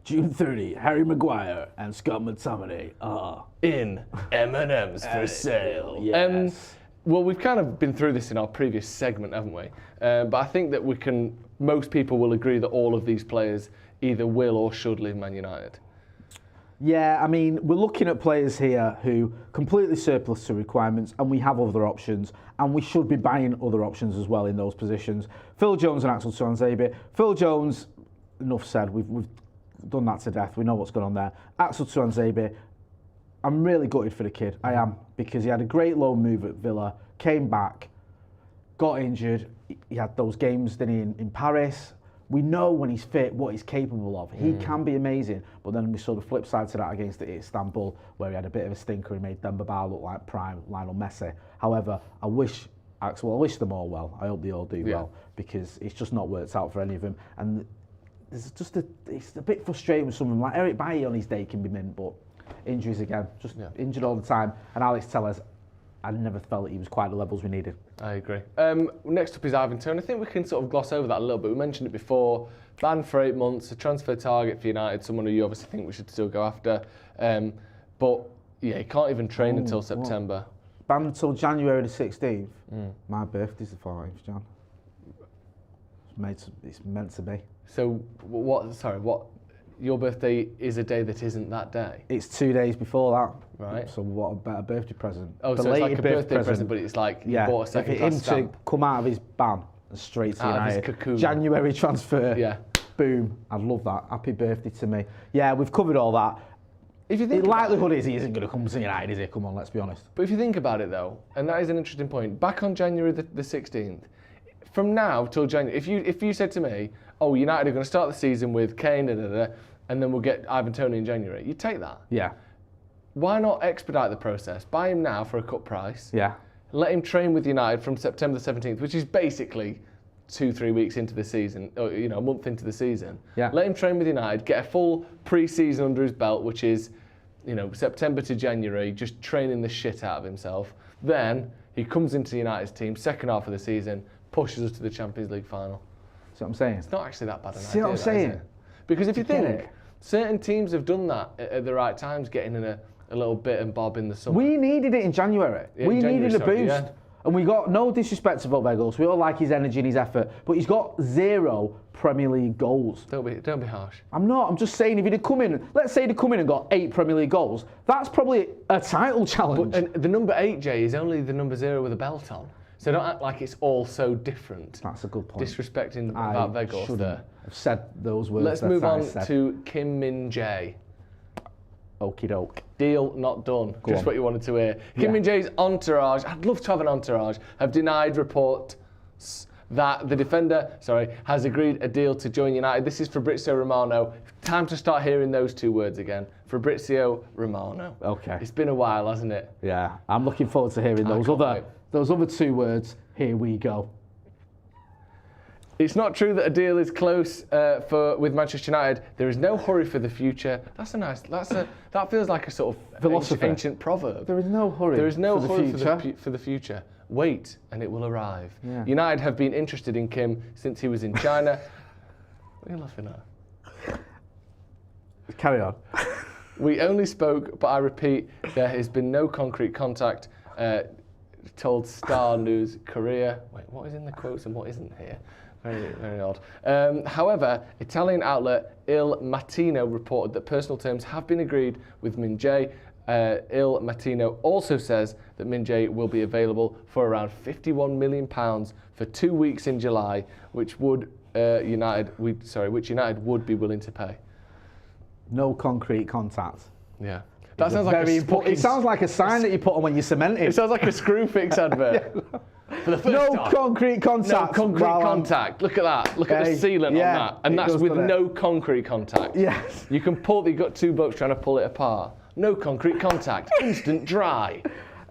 June 30. Harry Maguire and Scott McTominay are in M&M's for sale. Yes. Well, we've kind of been through this in our previous segment, haven't we? But I think that most people will agree that all of these players either will or should leave Man United. Yeah, I mean, we're looking at players here who completely surplus to requirements, and we have other options, and we should be buying other options as well in those positions. Phil Jones and Axel Tuanzebe. Phil Jones, enough said, we've done that to death. We know what's going on there. Axel Tuanzebe, I'm really gutted for the kid. I am, because he had a great loan move at Villa, came back, got injured. He had those games, didn't he, in Paris. We know when he's fit what he's capable of. He can be amazing, but then we saw the flip side to that against Istanbul, where he had a bit of a stinker. He made Demba Ba look like prime Lionel Messi. However, I wish them all well. I hope they all do well, because it's just not worked out for any of them. And there's just it's a bit frustrating with some of them. Like Erik Bailly on his day can be mint, but injuries again, injured all the time. And Alex Telles, I never felt that he was quite the levels we needed. I agree. Next up is Ivan Toney. I think we can sort of gloss over that a little bit. We mentioned it before. Banned for 8 months, a transfer target for United, someone who you obviously think we should still go after. But yeah, he can't even train until September. Banned until January the 16th. My birthday's the 14th, Jan. It's meant to be. So what? Sorry, what? Your birthday is a day that isn't that day. It's 2 days before that. Right. So what a better birthday present. Oh, so it's like a birthday present, but it's like you bought a second-class stamp. To come out of his ban and straight to Out of his United. cocoon. January transfer. Yeah. Boom. I'd love that. Happy birthday to me. Yeah, we've covered all that. If you think the likelihood is he isn't going to come to United, is he? Come on, let's be honest. But if you think about it though, and that is an interesting point, back on January the 16th, from now till January, if you said to me, oh, United are going to start the season with Kane, and then we'll get Ivan Toney in January, you'd take that. Yeah. Why not expedite the process? Buy him now for a cut price. Yeah. Let him train with United from September the 17th, which is basically 2-3 weeks into the season, or a month into the season. Yeah. Let him train with United, get a full pre-season under his belt, which is, September to January, just training the shit out of himself. Then he comes into United's team, second half of the season, pushes us to the Champions League final. See what I'm saying? It's not actually that bad an idea. See what I'm saying? Because if you think, certain teams have done that at the right times, getting in a little bit and bob in the summer. We needed it in January. We needed a boost. Yeah. And we got no disrespect to Vogels. We all like his energy and his effort, but he's got 0 Premier League goals. Don't be harsh. I'm not. I'm just saying, if he'd have come in, let's say he'd have come in and got 8 Premier League goals, that's probably a title challenge. And the number 8, Jay, is only the number 0 with a belt on. So don't act like it's all so different. That's a good point. Disrespecting about Vegos there. I've said those words. Let's move on to Kim Min-jae. Okie doke. Deal not done. Just what you wanted to hear. Kim Min-jae's entourage, I'd love to have an entourage, have denied reports that the defender, has agreed a deal to join United. This is Fabrizio Romano. Time to start hearing those 2 words again. Fabrizio Romano. Okay. It's been a while, hasn't it? Yeah. I'm looking forward to hearing those other 2 words. Here we go. It's not true that a deal is close with Manchester United. There is no hurry for the future. That feels like a sort of ancient proverb. There is no hurry. There is no hurry for the future. Wait, and it will arrive. Yeah. United have been interested in Kim since he was in China. What are you laughing at? Carry on. We only spoke, but I repeat, there has been no concrete contact. Told Star News Korea. Wait, what is in the quotes and what isn't here? Very, very odd. However, Italian outlet Il Mattino reported that personal terms have been agreed with Min-jae. Il Mattino also says that Min-jae will be available for around £51 million for 2 weeks in July, which United would be willing to pay. No concrete contact. Yeah. That sounds like it sounds like a sign that you put on when you cement it. It sounds like a Screwfix advert. For the first time. Concrete contact. No concrete contact. Look at that. Look at the sealant on that. And that's with no concrete contact. Yes. You can pull, you've got 2 blokes trying to pull it apart. No concrete contact. Instant dry.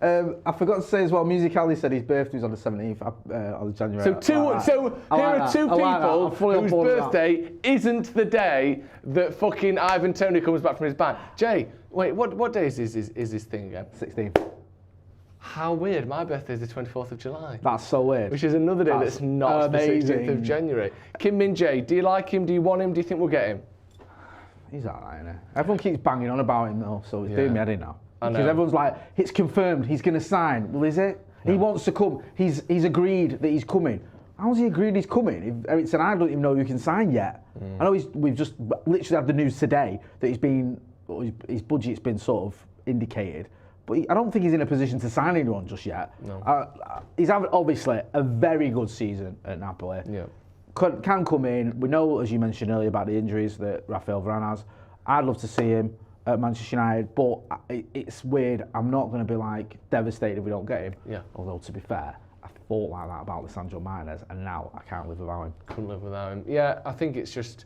I forgot to say as well, Music Ali said his birthday was on the 17th of January. So here are 2 people whose birthday isn't the day that fucking Ivan Toney comes back from his ban. Jay, wait, what day is this thing again? 16th. How weird. My birthday is the 24th of July. That's so weird. Which is another day that's not amazing. The 16th of January. Kim Min-jae, do you like him? Do you want him? Do you think we'll get him? He's alright, isn't he? Everyone keeps banging on about him though, so it's doing me head in now. Because everyone's like, it's confirmed, he's going to sign. Well, is it? No. He wants to come. He's agreed that he's coming. How's he agreed he's coming? If Erik said, I don't even know who can sign yet. I know we've just literally had the news today that he's been his budget's been sort of indicated. But I don't think he's in a position to sign anyone just yet. No. He's having, obviously, a very good season at Napoli. Yeah. Can come in. We know, as you mentioned earlier, about the injuries that Rafael Varane has. I'd love to see him at Manchester United, but it's weird. I'm not going to be like devastated if we don't get him. Yeah. Although, to be fair, I thought like that about Lisandro Martinez, and now I can't live without him. Couldn't live without him. Yeah, I think it's just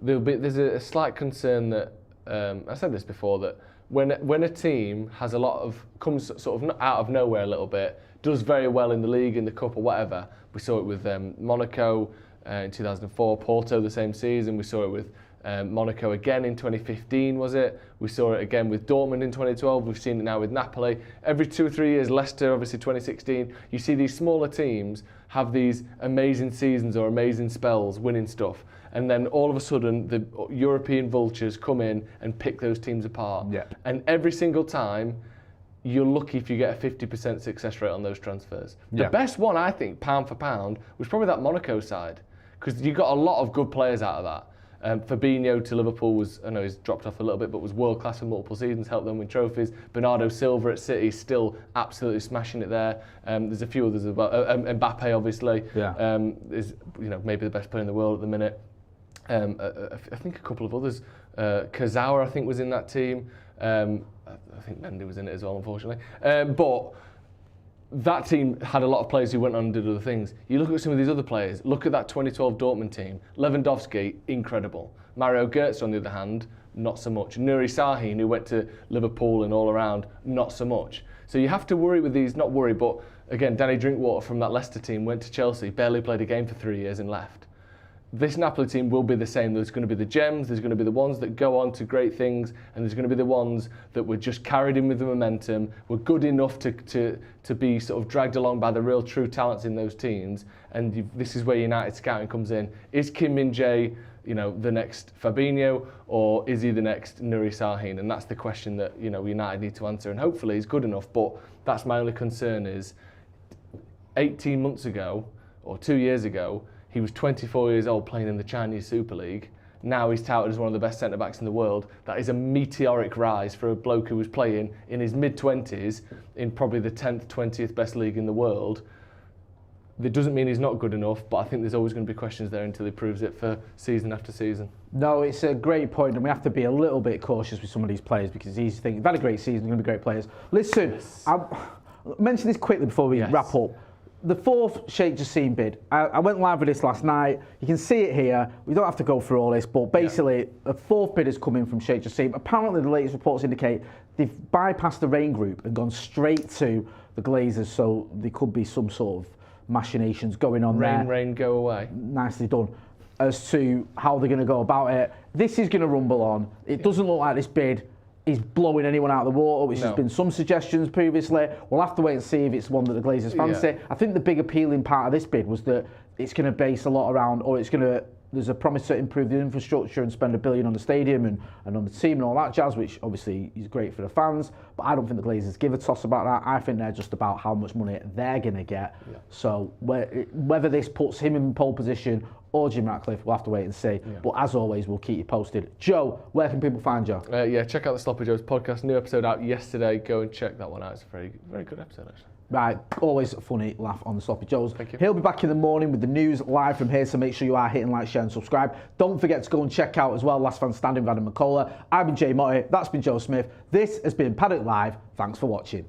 there's a slight concern that I said this before, that when a team has a lot of comes sort of out of nowhere a little bit, does very well in the league, in the cup or whatever. We saw it with Monaco in 2004, Porto the same season. We saw it with Monaco again in 2015, was it? We saw it again with Dortmund in 2012. We've seen it now with Napoli. Every 2 or 3 years, Leicester, obviously 2016, you see these smaller teams have these amazing seasons or amazing spells winning stuff. And then all of a sudden, the European vultures come in and pick those teams apart. Yeah. And every single time, you're lucky if you get a 50% success rate on those transfers. The best one, I think, pound for pound, was probably that Monaco side, because you got a lot of good players out of that. Fabinho to Liverpool was, I know he's dropped off a little bit, but was world class for multiple seasons, helped them win trophies. Bernardo Silva at City, still absolutely smashing it there. There's a few others as well. Mbappe, obviously, is maybe the best player in the world at the minute. I think a couple of others. Kurzawa, I think, was in that team. I think Mendy was in it as well, unfortunately. But that team had a lot of players who went on and did other things. You look at some of these other players. Look at that 2012 Dortmund team. Lewandowski, incredible. Mario Götze, on the other hand, not so much. Nuri Sahin, who went to Liverpool and all around, not so much. So you have to worry with these, not worry, but again, Danny Drinkwater from that Leicester team went to Chelsea, barely played a game for 3 years and left. This Napoli team will be the same. There's going to be the gems, there's going to be the ones that go on to great things, and there's going to be the ones that were just carried in with the momentum, were good enough to be sort of dragged along by the real true talents in those teams. And this is where United scouting comes in. Is Kim Min-jae, the next Fabinho, or is he the next Nuri Sahin? And that's the question that United need to answer. And hopefully he's good enough. But that's my only concern is 18 months ago or 2 years ago, he was 24 years old playing in the Chinese Super League. Now he's touted as one of the best centre-backs in the world. That is a meteoric rise for a bloke who was playing in his mid-20s in probably the 10th, 20th best league in the world. That doesn't mean he's not good enough, but I think there's always going to be questions there until he proves it for season after season. No, it's a great point, and we have to be a little bit cautious with some of these players because these things, they've had a great season, they're going to be great players. Listen, I'll mention this quickly before we wrap up. The fourth Sheikh Jassim bid, I went live with this last night. You can see it here. We don't have to go through all this, but basically, a fourth bid has come in from Sheikh Jassim. Apparently, the latest reports indicate they've bypassed the Rain Group and gone straight to the Glazers, so there could be some sort of machinations going on there. Rain, go away. Nicely done. As to how they're going to go about it. This is going to rumble on. It doesn't look like this bid is blowing anyone out of the water, which has been some suggestions previously. We'll have to wait and see if it's one that the Glazers fancy. I think the big appealing part of this bid was that it's going to base a lot around, or there's a promise to improve the infrastructure and spend $1 billion on the stadium and on the team and all that jazz, which obviously is great for the fans. But I don't think the Glazers give a toss about that. I think they're just about how much money they're going to get. So whether this puts him in pole position or Jim Ratcliffe, we'll have to wait and see. But as always, we'll keep you posted. Joe, where can people find you? Check out the Sloppy Joe's podcast. New episode out yesterday. Go and check that one out. It's a very, very good episode, actually. Right, always a funny laugh on the Sloppy Joes. Thank you. He'll be back in the morning with the news live from here, so make sure you are hitting like, share and subscribe. Don't forget to go and check out as well Last Man Standing with Adam McCullough. I've been Jay Motti, that's been Joe Smith. This has been Paddock Live. Thanks for watching.